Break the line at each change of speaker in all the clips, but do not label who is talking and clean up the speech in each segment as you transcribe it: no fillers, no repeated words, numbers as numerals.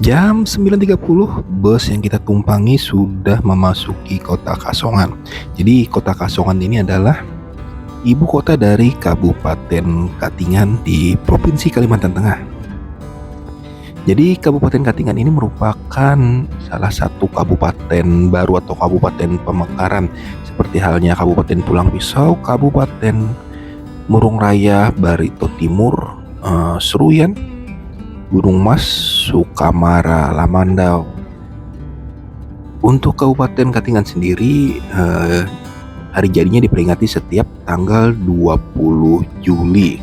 Jam 9.30 bus yang kita tumpangi sudah memasuki kota Kasongan. Jadi kota Kasongan ini adalah ibu kota dari Kabupaten Katingan di Provinsi Kalimantan Tengah. Jadi Kabupaten Katingan ini merupakan salah satu kabupaten baru atau kabupaten pemekaran, seperti halnya Kabupaten Pulang Pisau, Kabupaten Murung Raya, Barito Timur, Seruyan, Gunung Mas, Sukamara, Lamandau. Untuk Kabupaten Katingan sendiri, hari jadinya diperingati setiap tanggal 20 Juli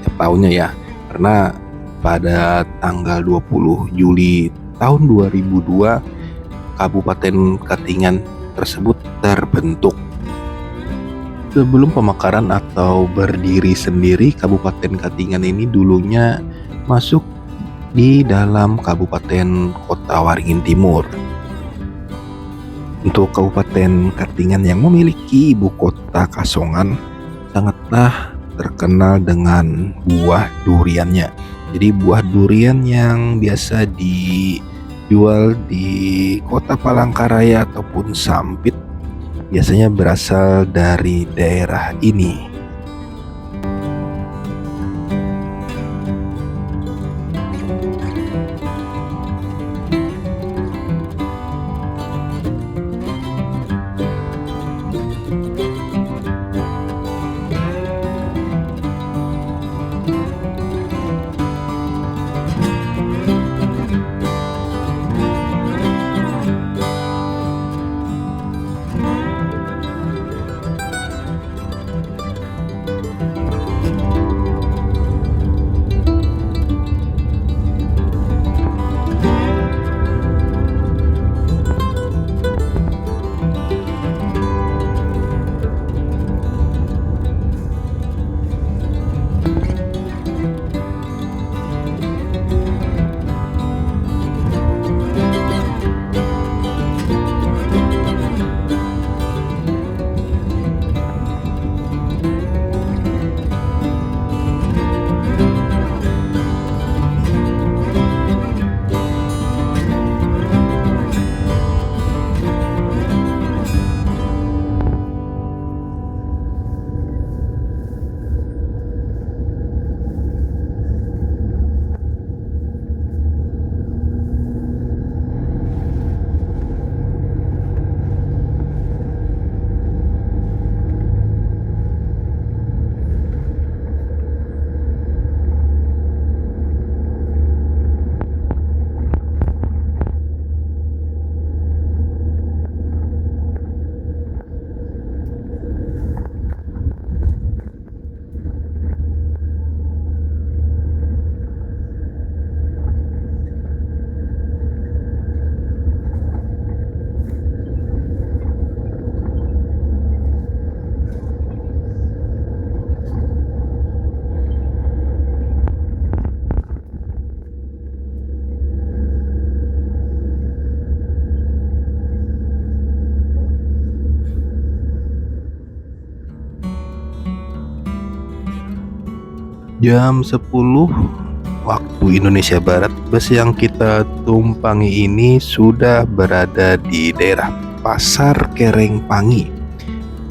setiap tahunnya ya, karena pada tanggal 20 Juli tahun 2002 Kabupaten Katingan tersebut terbentuk. Sebelum pemekaran atau berdiri sendiri, Kabupaten Katingan ini dulunya masuk di dalam Kabupaten Kota Waringin Timur. Untuk Kabupaten Katingan yang memiliki ibu kota Kasongan sangatlah terkenal dengan buah duriannya. Jadi buah durian yang biasa dijual di Kota Palangkaraya ataupun Sampit biasanya berasal dari daerah ini. Jam 10 waktu Indonesia Barat, bus yang kita tumpangi ini sudah berada di daerah Pasar Kerengpangi,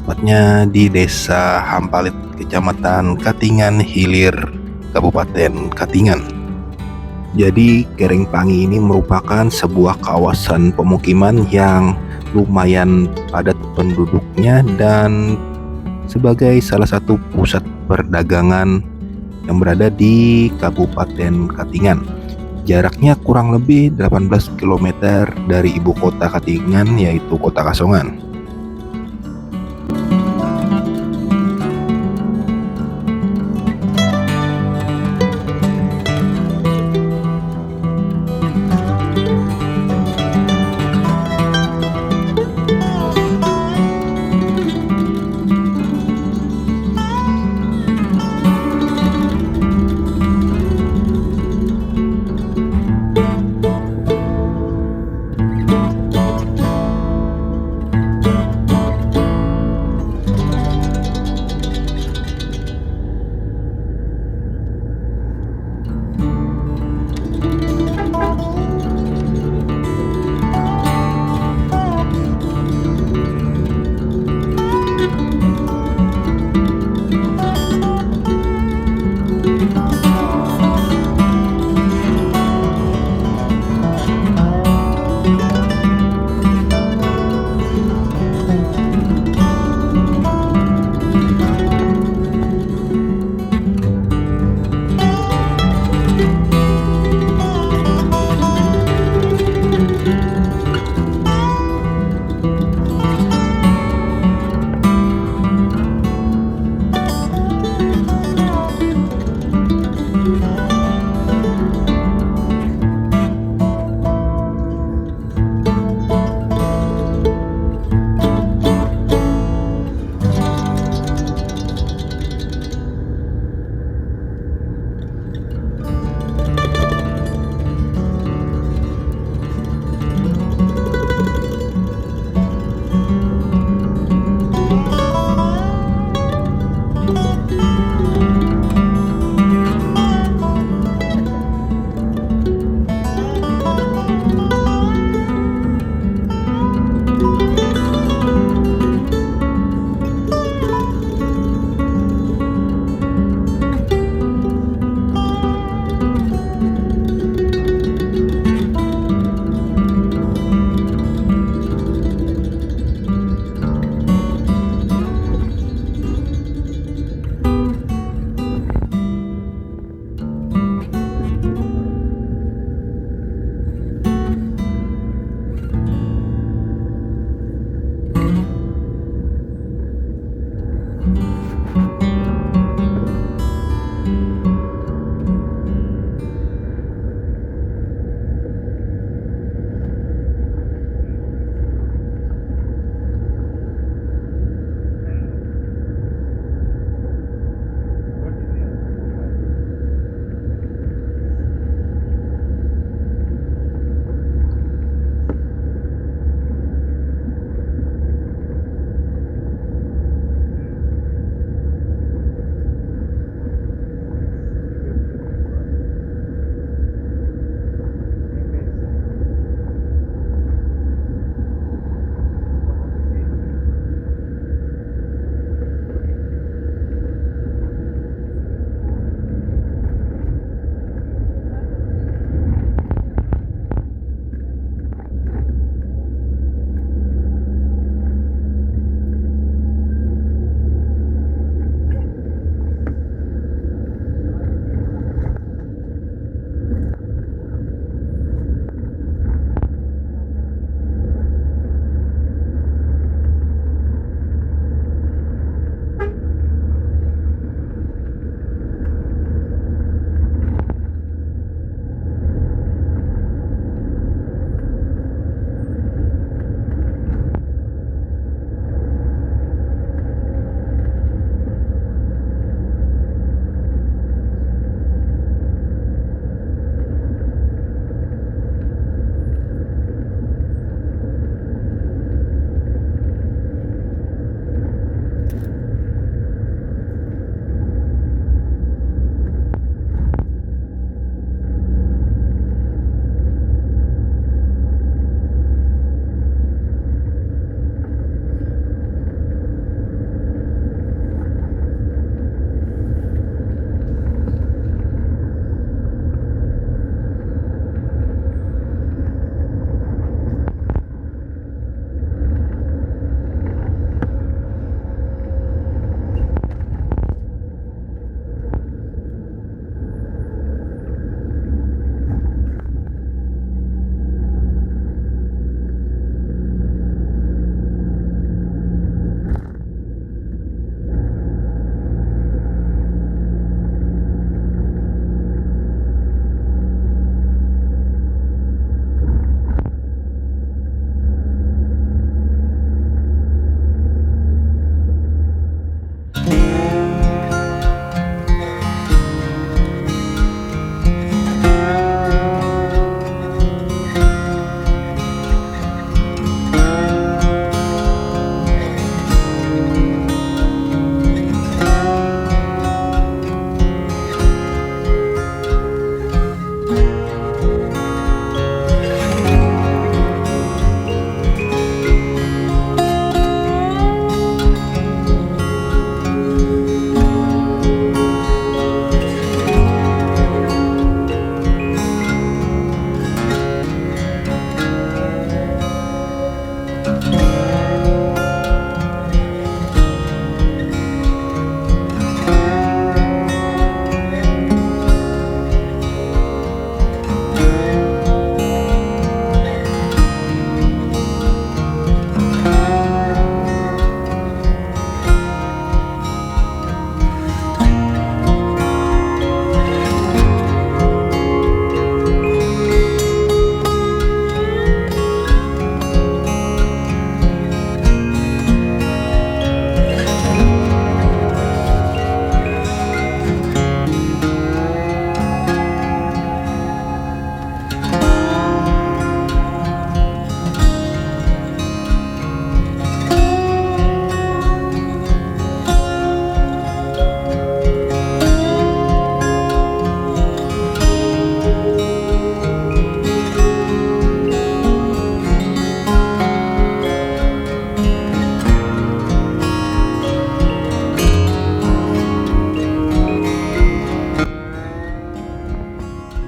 tepatnya di Desa Hampalit, Kecamatan Katingan Hilir, Kabupaten Katingan. Jadi Kerengpangi ini merupakan sebuah kawasan pemukiman yang lumayan padat penduduknya dan sebagai salah satu pusat perdagangan yang berada di Kabupaten Katingan. Jaraknya kurang lebih 18 km dari ibu kota Katingan, yaitu Kota Kasongan.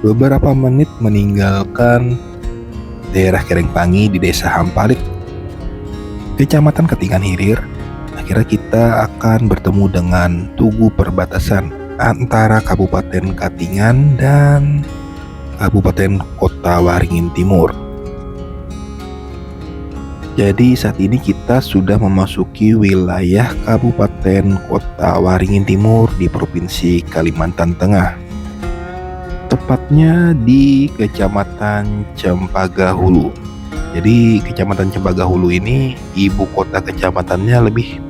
beberapa menit meninggalkan daerah Kerengpangi di Desa Hampalit, Kecamatan Katingan Hilir. Akhirnya kita akan bertemu dengan tugu perbatasan antara Kabupaten Katingan dan Kabupaten Kota Waringin Timur. Jadi saat ini kita sudah memasuki wilayah Kabupaten Kota Waringin Timur di Provinsi Kalimantan Tengah. Tepatnya di Kecamatan Cempaka Hulu. Jadi Kecamatan Cempaka Hulu ini ibu kota kecamatannya lebih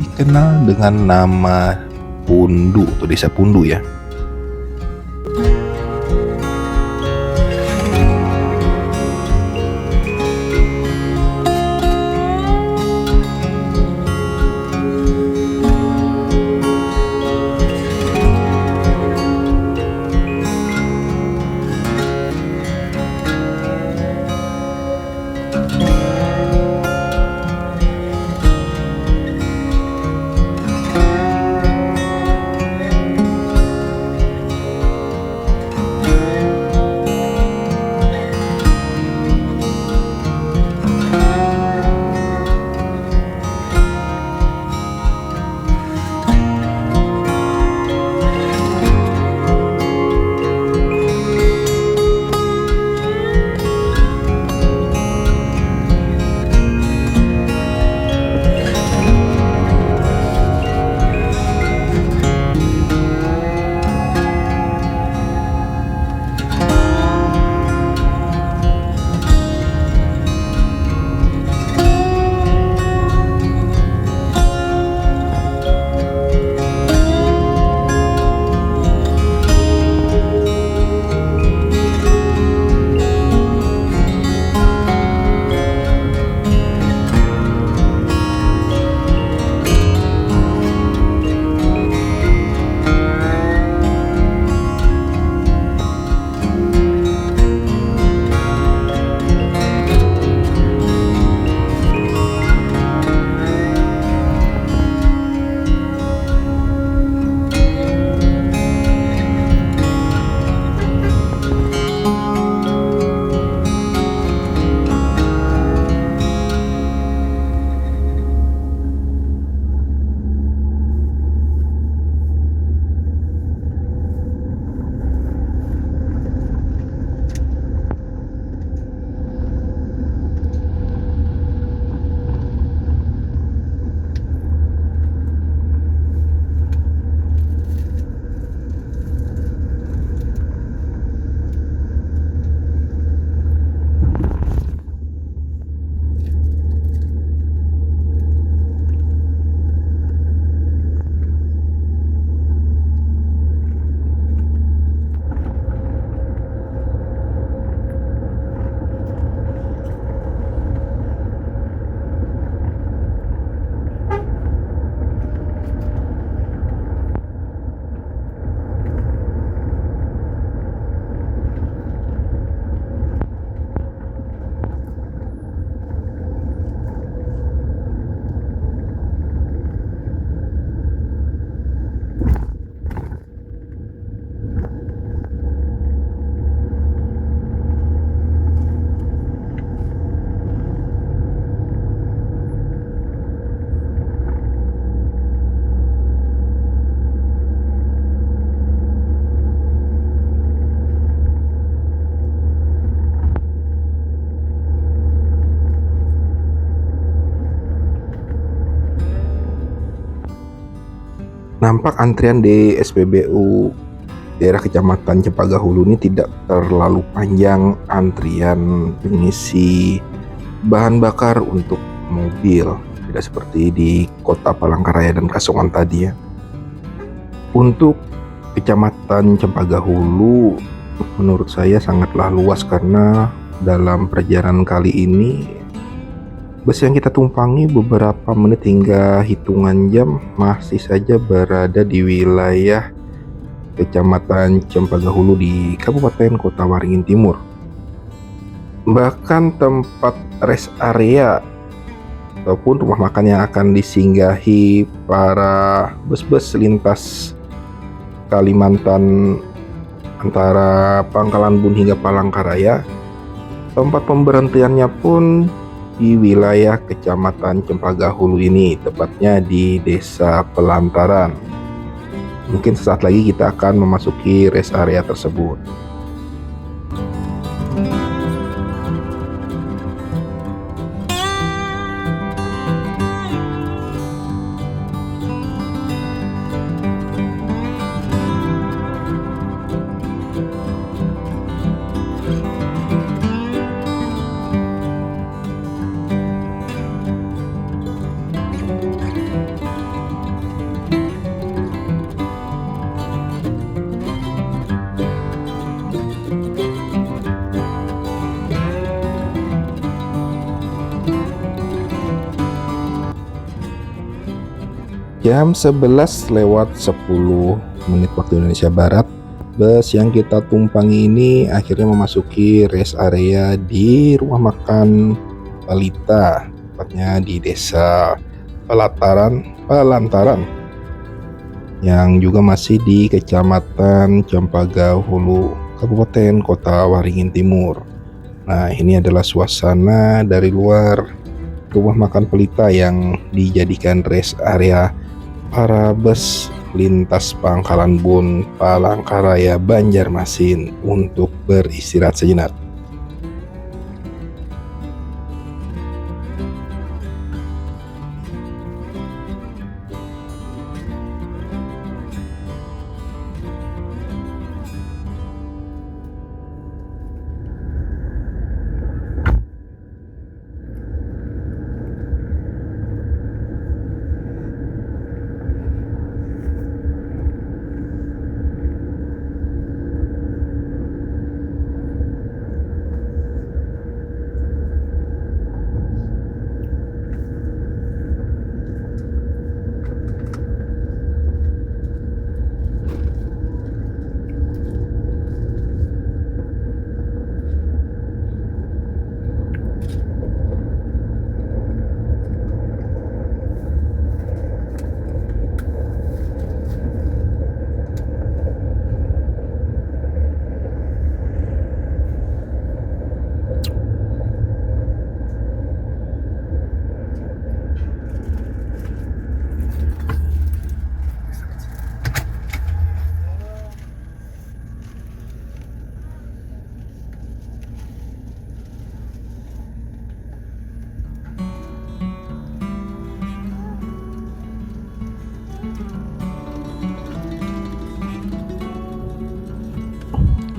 dikenal dengan nama Pundu atau Desa Pundu ya. Nampak antrian di SPBU daerah Kecamatan Cempaka Hulu ini tidak terlalu panjang antrian pengisi bahan bakar untuk mobil, tidak seperti di Kota Palangkaraya dan Kasongan tadi ya. Untuk Kecamatan Cempaka Hulu menurut saya sangatlah luas karena dalam perjalanan kali ini bus yang kita tumpangi beberapa menit hingga hitungan jam masih saja berada di wilayah Kecamatan Cempaka Hulu di Kabupaten Kota Waringin Timur. Bahkan tempat rest area ataupun rumah makan yang akan disinggahi para bus-bus lintas Kalimantan antara Pangkalan Bun hingga Palangkaraya. Tempat pemberhentiannya pun di wilayah Kecamatan Cempaka Hulu ini, tepatnya di Desa Pelantaran. Mungkin sesaat lagi kita akan memasuki rest area tersebut. Jam 11:10 waktu Indonesia Barat, bus yang kita tumpangi ini akhirnya memasuki rest area di rumah makan Pelita, tepatnya di Desa Pelantaran, yang juga masih di Kecamatan Cempaka Hulu, Kabupaten Kota Waringin Timur. Nah, ini adalah suasana dari luar rumah makan Pelita yang dijadikan rest area para bus lintas Pangkalan Bun, Palangkaraya, Banjarmasin untuk beristirahat sejenak.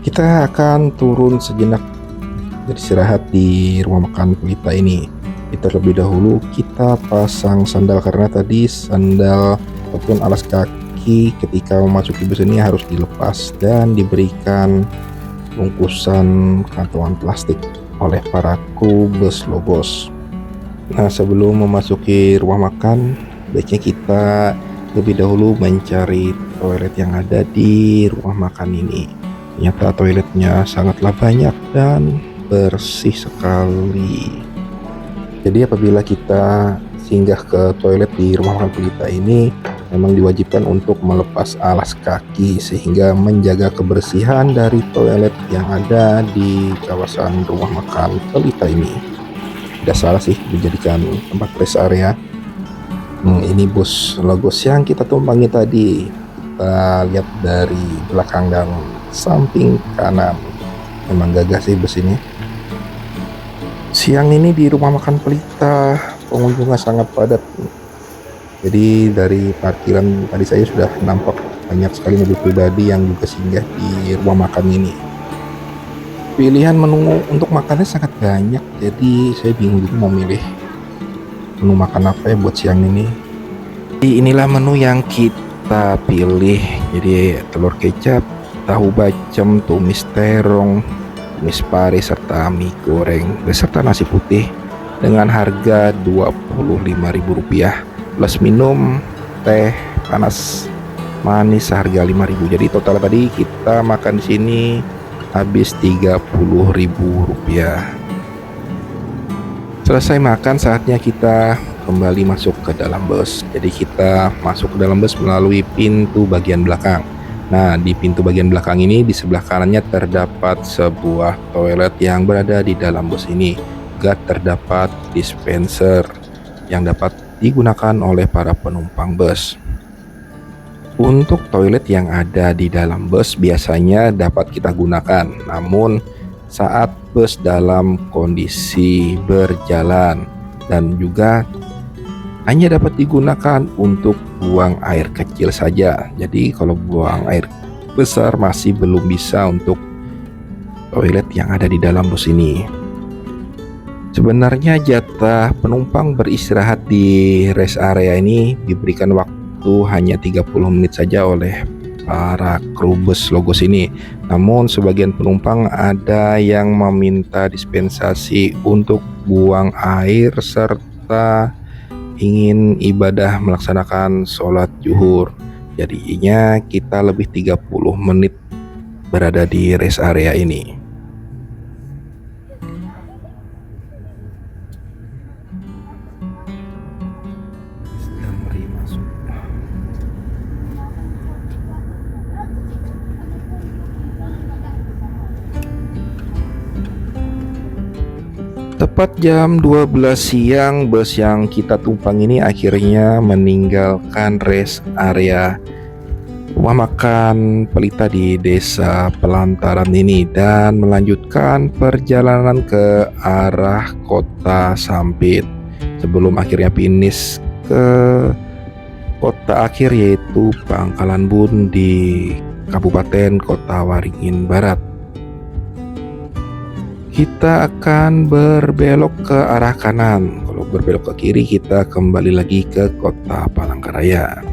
Kita akan turun sejenak beristirahat di rumah makan Pelita ini. Terlebih dahulu kita pasang sandal, karena tadi sandal ataupun alas kaki ketika memasuki bus ini harus dilepas dan diberikan bungkusan kantongan plastik oleh para kru bus Logos. Nah, sebelum memasuki rumah makan, baiknya kita lebih dahulu mencari toilet yang ada di rumah makan ini. Ternyata toiletnya sangatlah banyak dan bersih sekali. Jadi apabila kita singgah ke toilet di rumah makan Pelita ini, memang diwajibkan untuk melepas alas kaki sehingga menjaga kebersihan dari toilet yang ada di kawasan rumah makan Pelita ini. Tidak salah sih dijadikan tempat rest area. Ini bus Logos yang kita tumpangi tadi. Kita lihat dari belakang dan samping kanan, memang gagah sih bus ini. Siang ini di rumah makan Pelita pengunjungnya sangat padat. Jadi dari parkiran tadi saya sudah nampak banyak sekali mobil pribadi yang juga singgah di rumah makan ini. Pilihan menu untuk makannya sangat banyak, jadi saya bingung juga mau milih menu makan apa ya buat siang ini. Jadi inilah menu yang kita pilih. Jadi telur kecap, tahu bacem, tumis terong, tumis pare, serta mie goreng beserta nasi putih dengan harga Rp25.000 plus minum teh panas manis seharga Rp5.000. Jadi total tadi kita makan di sini habis Rp30.000. Selesai makan, saatnya kita kembali masuk ke dalam bus. Jadi kita masuk ke dalam bus melalui pintu bagian belakang. Nah, di pintu bagian belakang ini, di sebelah kanannya terdapat sebuah toilet yang berada di dalam bus ini. Juga terdapat dispenser yang dapat digunakan oleh para penumpang bus. Untuk toilet yang ada di dalam bus biasanya dapat kita gunakan, namun saat bus dalam kondisi berjalan, dan juga hanya dapat digunakan untuk buang air kecil saja. Jadi kalau buang air besar masih belum bisa untuk toilet yang ada di dalam bus ini. Sebenarnya jatah penumpang beristirahat di rest area ini diberikan waktu hanya 30 menit saja oleh para kru bus Logos ini. Namun sebagian penumpang ada yang meminta dispensasi untuk buang air serta ingin ibadah melaksanakan sholat zuhur. Jadinya kita lebih 30 menit berada di rest area ini. Tepat jam 12 siang, bus yang kita tumpang ini akhirnya meninggalkan rest area rumah makan Pelita di Desa Pelantaran ini dan melanjutkan perjalanan ke arah Kota Sampit sebelum akhirnya finish ke kota akhir, yaitu Pangkalan Bun di Kabupaten Kota Waringin Barat. Kita akan berbelok ke arah kanan. Kalau berbelok ke kiri, kita kembali lagi ke Kota Palangkaraya.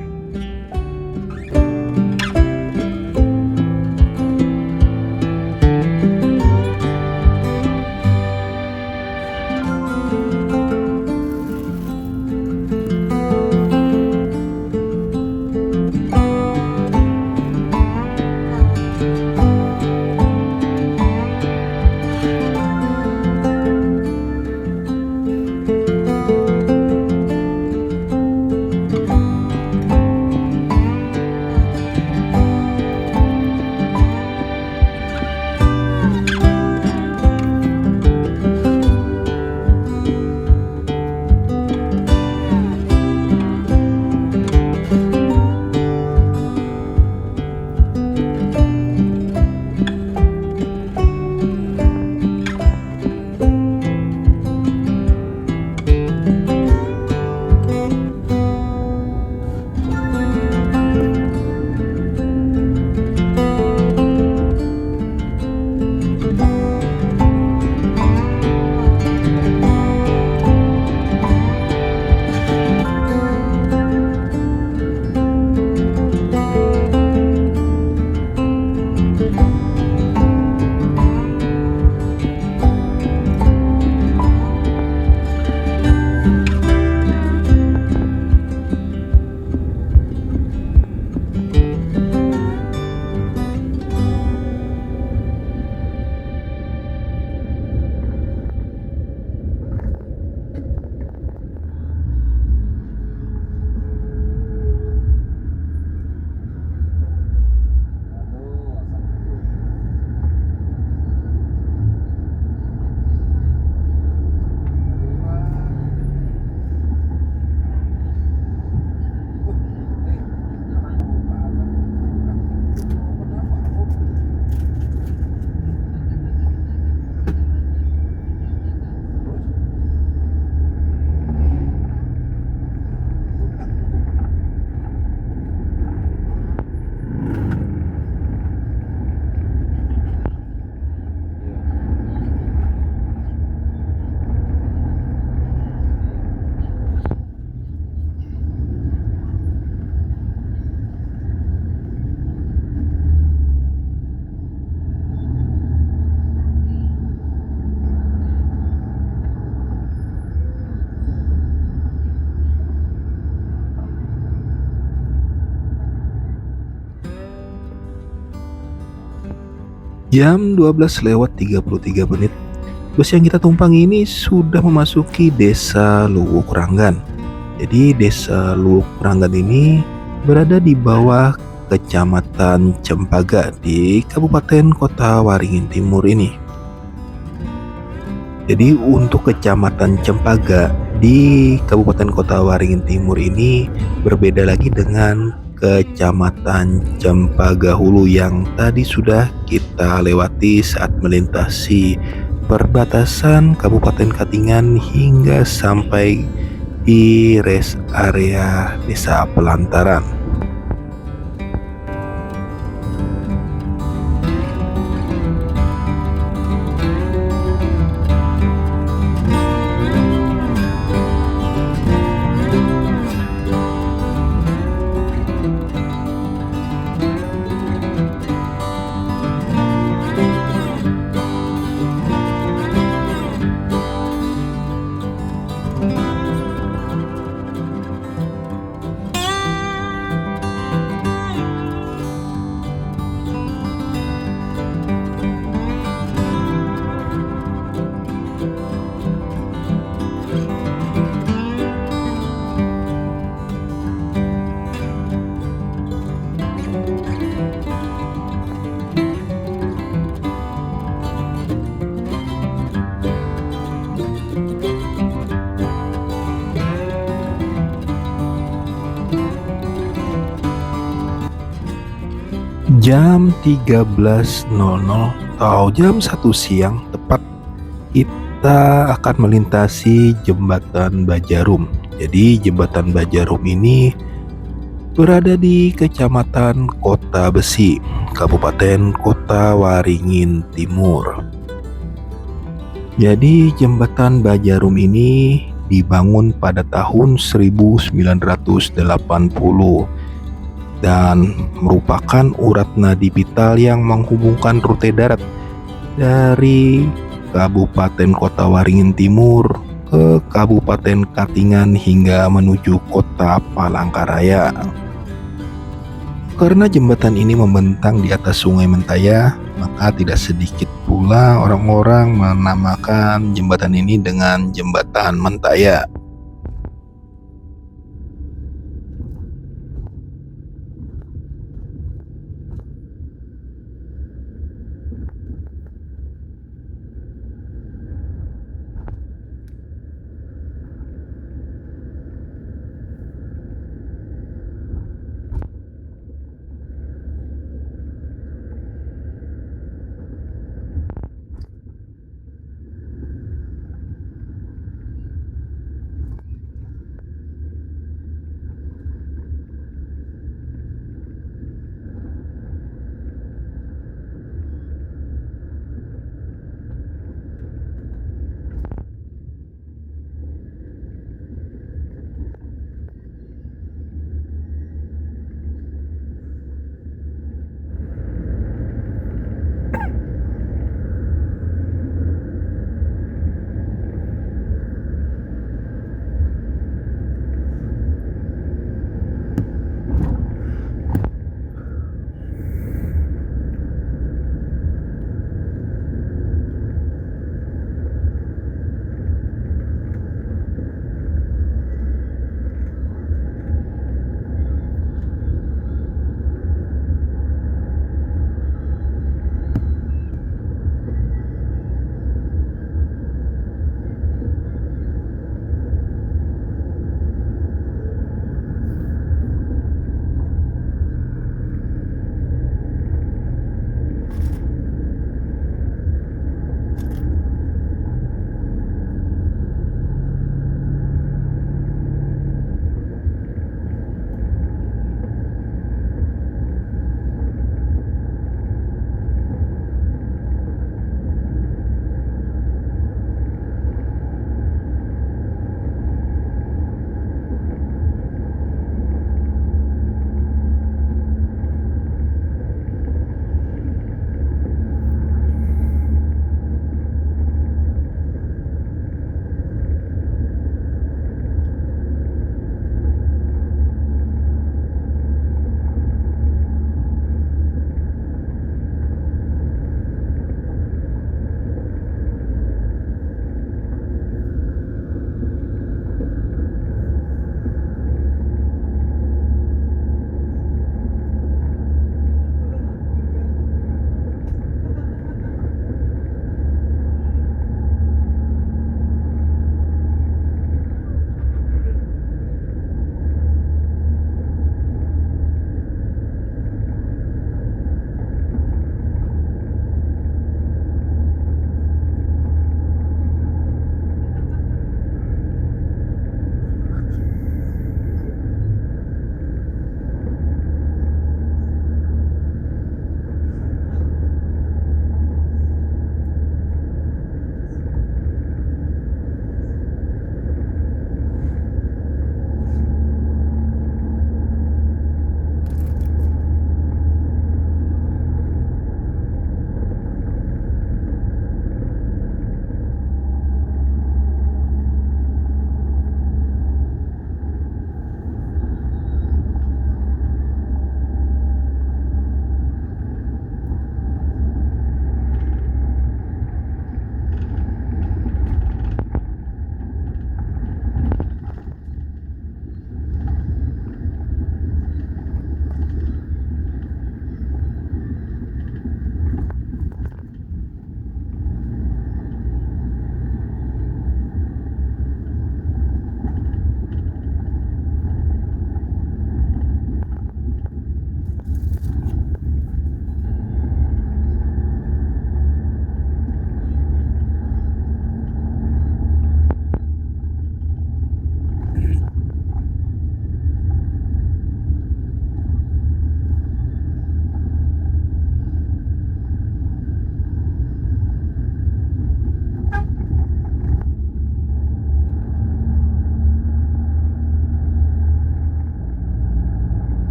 Jam 12:33, bus yang kita tumpang ini sudah memasuki Desa Luwuk Ranggan. Jadi Desa Luwuk Ranggan ini berada di bawah Kecamatan Cempaka di Kabupaten Kota Waringin Timur ini. Jadi untuk Kecamatan Cempaka di Kabupaten Kota Waringin Timur ini berbeda lagi dengan Kecamatan Cempaka Hulu yang tadi sudah kita lewati saat melintasi perbatasan Kabupaten Katingan hingga sampai di rest area Desa Pelantaran. Jam 13.00 atau jam 1 siang tepat kita akan melintasi Jembatan Bajarum. Jadi Jembatan Bajarum ini berada di Kecamatan Kota Besi, Kabupaten Kota Waringin Timur. Jadi Jembatan Bajarum ini dibangun pada tahun 1980 dan merupakan urat nadi vital yang menghubungkan rute darat dari Kabupaten Kota Waringin Timur ke Kabupaten Katingan hingga menuju Kota Palangkaraya. Karena jembatan ini membentang di atas Sungai Mentaya, maka tidak sedikit pula orang-orang menamakan jembatan ini dengan Jembatan Mentaya.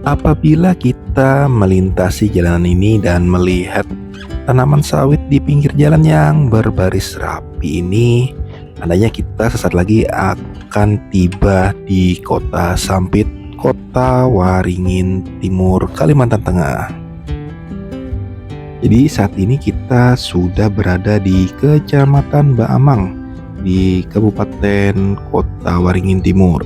Apabila kita melintasi jalanan ini dan melihat tanaman sawit di pinggir jalan yang berbaris rapi ini, tandanya kita sesaat lagi akan tiba di Kota Sampit, Kota Waringin Timur, Kalimantan Tengah. Jadi saat ini kita sudah berada di Kecamatan Baamang di Kabupaten Kota Waringin Timur.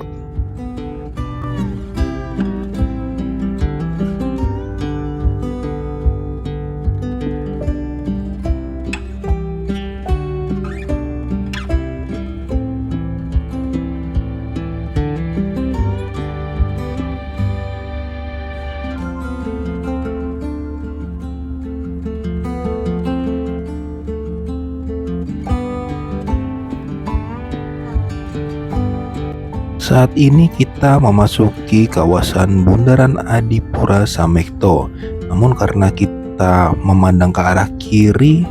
Saat ini kita memasuki kawasan Bundaran Adipura Samekto. Namun karena kita memandang ke arah kiri,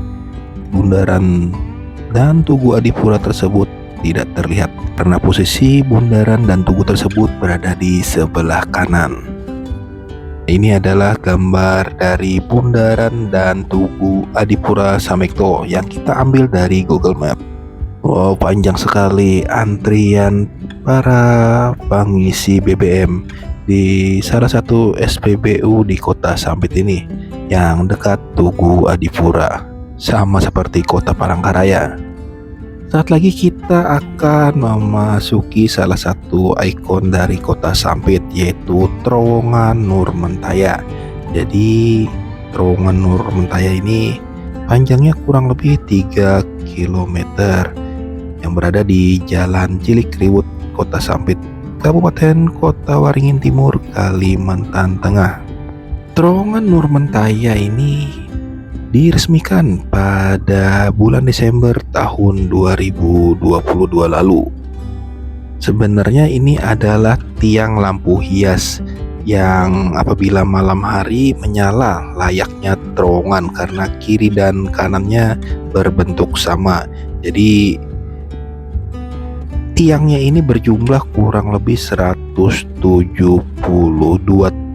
bundaran dan Tugu Adipura tersebut tidak terlihat karena posisi bundaran dan tugu tersebut berada di sebelah kanan. Ini adalah gambar dari bundaran dan Tugu Adipura Samekto yang kita ambil dari Google Map. Wow, panjang sekali antrian para pengisi BBM di salah satu SPBU di Kota Sampit ini yang dekat Tugu Adipura, sama seperti Kota Palangkaraya. Saat lagi kita akan memasuki salah satu ikon dari Kota Sampit, yaitu Terowongan Nur Mentaya. Jadi Terowongan Nur Mentaya ini panjangnya kurang lebih 3 km yang berada di Jalan Cilikriwut, Kota Sampit, Kabupaten Kota Waringin Timur, Kalimantan Tengah. Terowongan Nur Mentaya ini diresmikan pada bulan Desember tahun 2022 lalu. Sebenarnya ini adalah tiang lampu hias yang apabila malam hari menyala layaknya terowongan karena kiri dan kanannya berbentuk sama. Jadi tiangnya ini berjumlah kurang lebih 172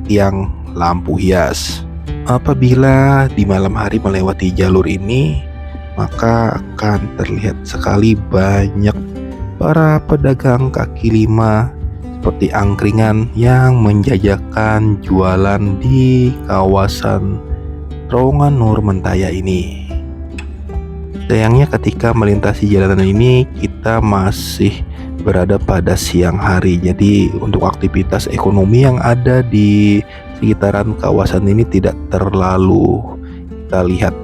tiang lampu hias. Apabila di malam hari melewati jalur ini, maka akan terlihat sekali banyak para pedagang kaki lima seperti angkringan yang menjajakan jualan di kawasan Terowongan Nur Mentaya ini. Sayangnya ketika melintasi jalanan ini kita masih berada pada siang hari. Jadi untuk aktivitas ekonomi yang ada di sekitaran kawasan ini tidak terlalu kita lihat.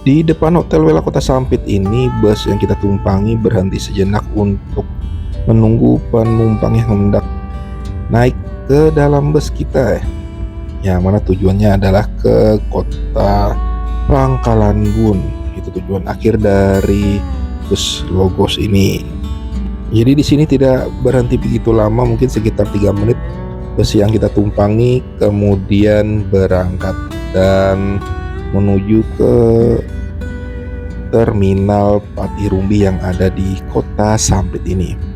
Di depan Hotel Wela Kota Sampit ini, bus yang kita tumpangi berhenti sejenak untuk menunggu penumpang yang hendak naik ke dalam bus kita, yang mana tujuannya adalah ke kota Pangkalan Bun. Itu tujuan akhir dari bus Logos ini. Jadi di sini tidak berhenti begitu lama, mungkin sekitar 3 menit bus yang kita tumpangi kemudian berangkat dan menuju ke terminal Patirumbi yang ada di Kota Sampit ini.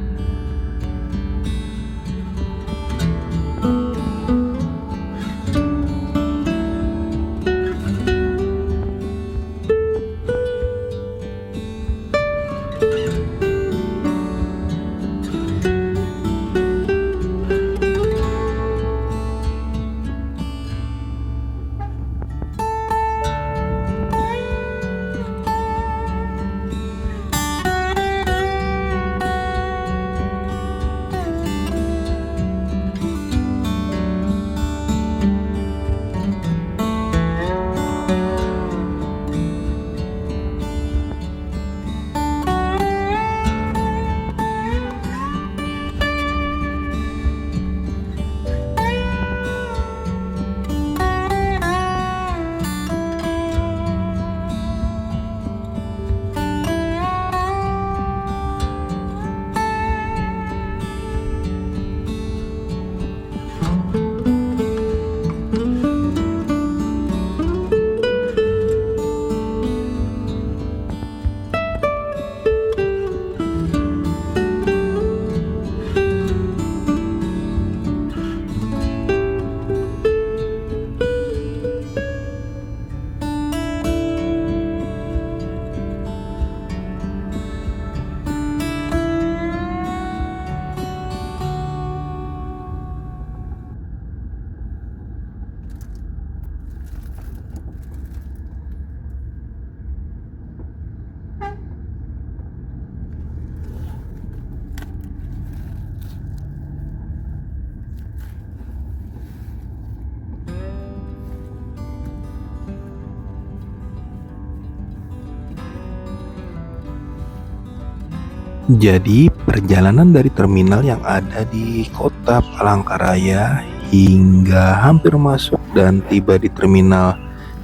Jadi perjalanan dari terminal yang ada di kota Palangkaraya hingga hampir masuk dan tiba di terminal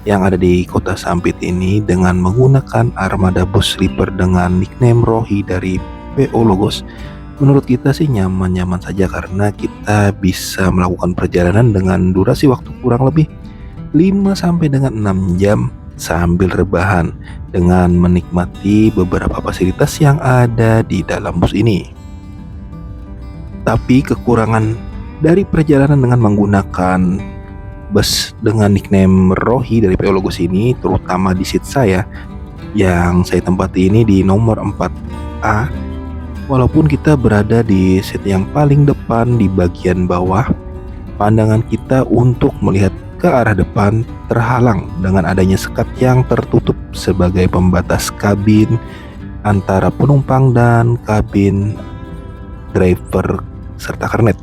yang ada di kota Sampit ini dengan menggunakan armada bus sleeper dengan nickname Rohi dari PO Logos, menurut kita sih nyaman-nyaman saja karena kita bisa melakukan perjalanan dengan durasi waktu kurang lebih 5 sampai dengan 6 jam sambil rebahan dengan menikmati beberapa fasilitas yang ada di dalam bus ini. Tapi kekurangan dari perjalanan dengan menggunakan bus dengan nickname Rohi dari PO Logos ini, terutama di seat saya yang saya tempati ini di nomor 4A. Walaupun kita berada di seat yang paling depan di bagian bawah, pandangan kita untuk melihat ke arah depan terhalang dengan adanya sekat yang tertutup sebagai pembatas kabin antara penumpang dan kabin driver serta kernet.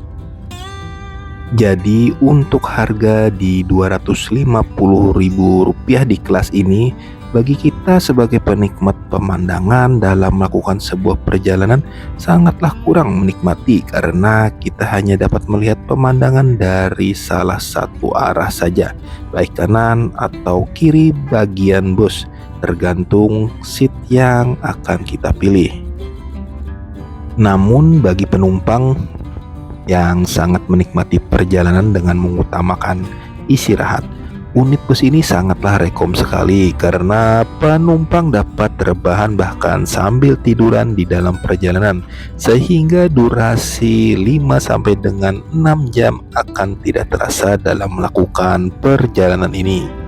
Jadi untuk harga di Rp250.000 di kelas ini, bagi kita sebagai penikmat pemandangan dalam melakukan sebuah perjalanan sangatlah kurang menikmati karena kita hanya dapat melihat pemandangan dari salah satu arah saja, baik kanan atau kiri bagian bus, tergantung seat yang akan kita pilih. Namun bagi penumpang yang sangat menikmati perjalanan dengan mengutamakan istirahat, unit bus ini sangatlah rekom sekali karena penumpang dapat rebahan bahkan sambil tiduran di dalam perjalanan, sehingga durasi 5 sampai dengan 6 jam akan tidak terasa dalam melakukan perjalanan ini.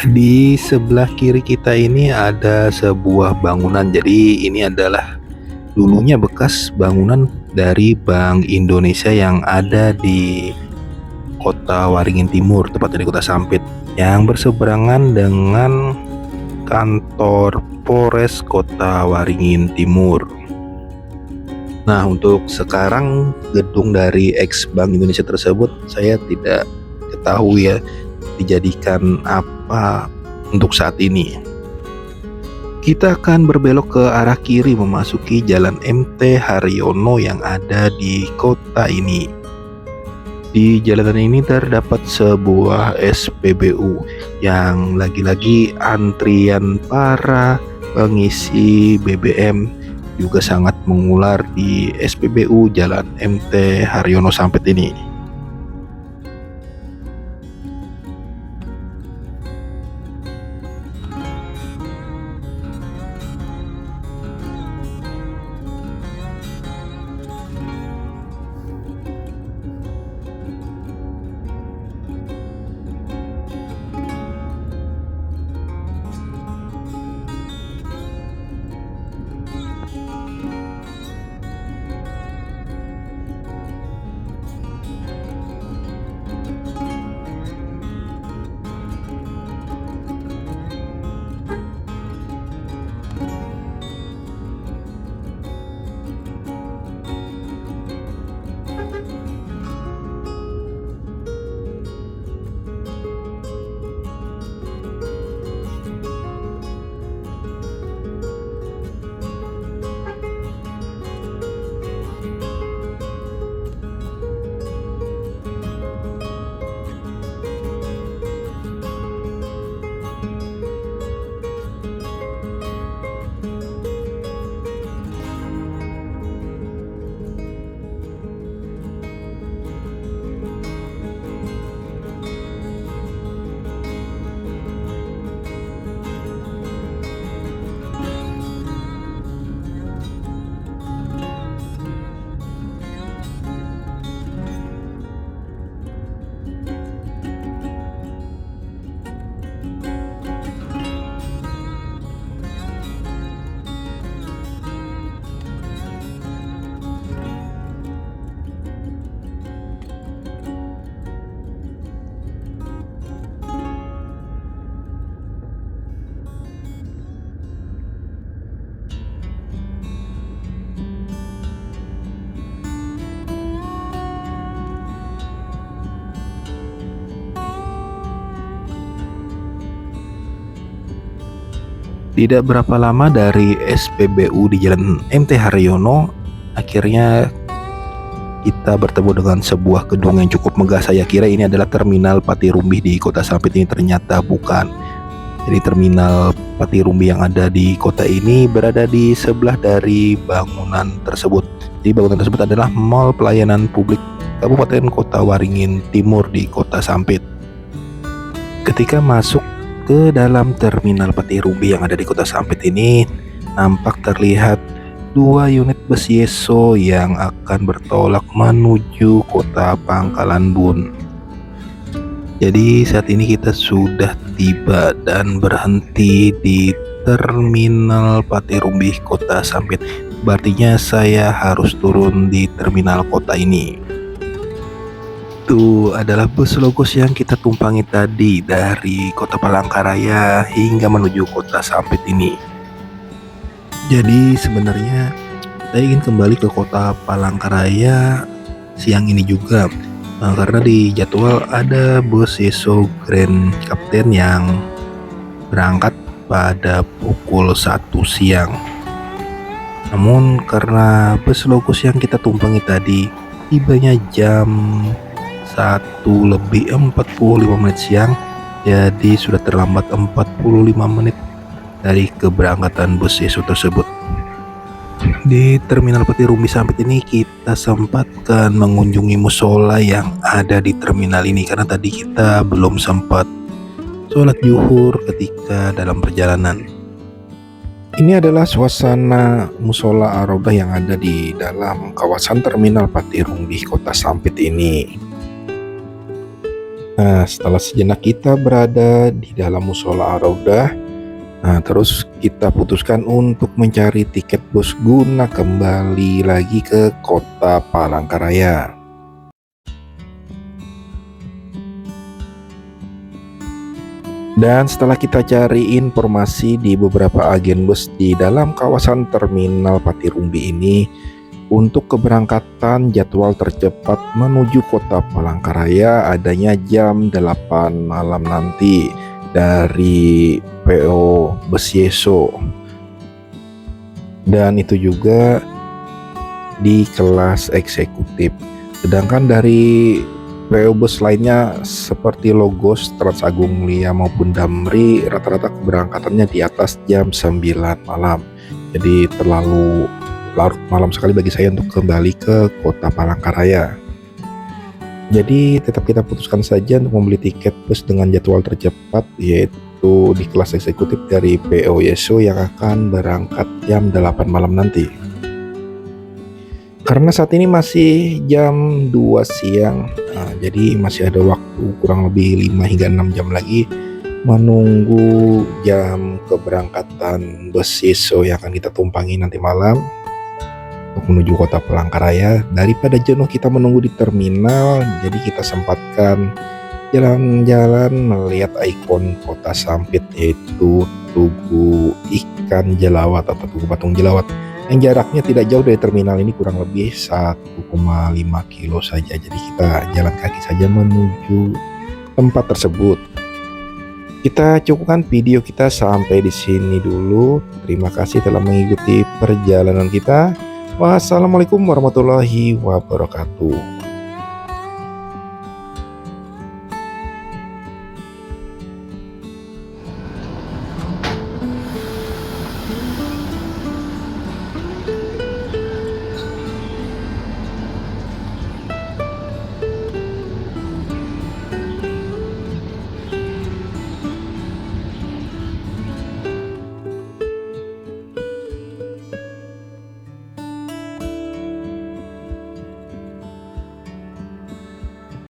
Di sebelah kiri kita ini ada sebuah bangunan. Jadi ini adalah dulunya bekas bangunan dari Bank Indonesia yang ada di Kota Waringin Timur, tepatnya di Kota Sampit, yang berseberangan dengan kantor Polres Kota Waringin Timur. Nah, untuk sekarang gedung dari ex Bank Indonesia tersebut saya tidak ketahui ya dijadikan apa untuk saat ini. Kita akan berbelok ke arah kiri memasuki Jalan MT Haryono yang ada di kota ini. Di jalanan ini terdapat sebuah SPBU yang lagi-lagi antrian para pengisi BBM juga sangat mengular di SPBU Jalan MT Haryono Sampit ini. Tidak berapa lama dari SPBU di Jalan MT Haryono, akhirnya kita bertemu dengan sebuah gedung yang cukup megah. Saya kira ini adalah terminal Pati Rumbih di Kota Sampit, ini ternyata bukan. Jadi terminal Pati Rumbih yang ada di kota ini berada di sebelah dari bangunan tersebut. Jadi bangunan tersebut adalah Mall Pelayanan Publik Kabupaten Kota Waringin Timur di Kota Sampit. Ketika masuk ke dalam terminal Pati Rumbih yang ada di Kota Sampit ini, nampak terlihat 2 unit bus Yeso yang akan bertolak menuju Kota Pangkalan Bun. Jadi saat ini kita sudah tiba dan berhenti di terminal Pati Rumbih Kota Sampit. Berartinya saya harus turun di terminal kota ini. Itu adalah bus Logos yang kita tumpangi tadi dari Kota Palangkaraya hingga menuju Kota Sampit ini. Jadi sebenarnya saya ingin kembali ke Kota Palangkaraya siang ini juga, karena di jadwal ada bus Yeso Grand Captain yang berangkat pada pukul 1 siang. Namun karena bus Logos yang kita tumpangi tadi tibanya jam 1:45 siang, jadi sudah terlambat 45 menit dari keberangkatan bus Yeso tersebut. Di terminal Pati Rumbih Sampit ini kita sempatkan mengunjungi musola yang ada di terminal ini, karena tadi kita belum sempat sholat zuhur ketika dalam perjalanan. Ini adalah suasana musola Arobah yang ada di dalam kawasan terminal Pati Rumbih Kota Sampit ini. Nah, setelah sejenak kita berada di dalam musola Ar-Raudhah, nah terus kita putuskan untuk mencari tiket bus guna kembali lagi ke kota Palangkaraya. Dan setelah kita cari informasi di beberapa agen bus di dalam kawasan terminal Patirumbi ini, untuk keberangkatan jadwal tercepat menuju kota Palangkaraya adanya jam 8 malam nanti dari PO Bus Yeso. Dan itu juga di kelas eksekutif. Sedangkan dari PO bus lainnya seperti Logos, Trans Agung Mulia maupun Damri rata-rata keberangkatannya di atas jam 9 malam. Jadi terlalu larut malam sekali bagi saya untuk kembali ke kota Palangkaraya. Jadi tetap kita putuskan saja untuk membeli tiket bus dengan jadwal tercepat, yaitu di kelas eksekutif dari PO Yeso yang akan berangkat jam 8 malam nanti. Karena saat ini masih jam 2 siang, jadi masih ada waktu kurang lebih 5 hingga 6 jam lagi menunggu jam keberangkatan bus Yeso yang akan kita tumpangi nanti malam untuk menuju kota Palangkaraya. Daripada jenuh kita menunggu di terminal, jadi kita sempatkan jalan-jalan melihat ikon kota Sampit, yaitu Tugu Ikan Jelawat atau Tugu Patung Jelawat, yang jaraknya tidak jauh dari terminal ini, kurang lebih 1,5 kilo saja. Jadi kita jalan kaki saja menuju tempat tersebut. Kita cukupkan video kita sampai di sini dulu. Terima kasih telah mengikuti perjalanan kita. Wassalamualaikum warahmatullahi wabarakatuh.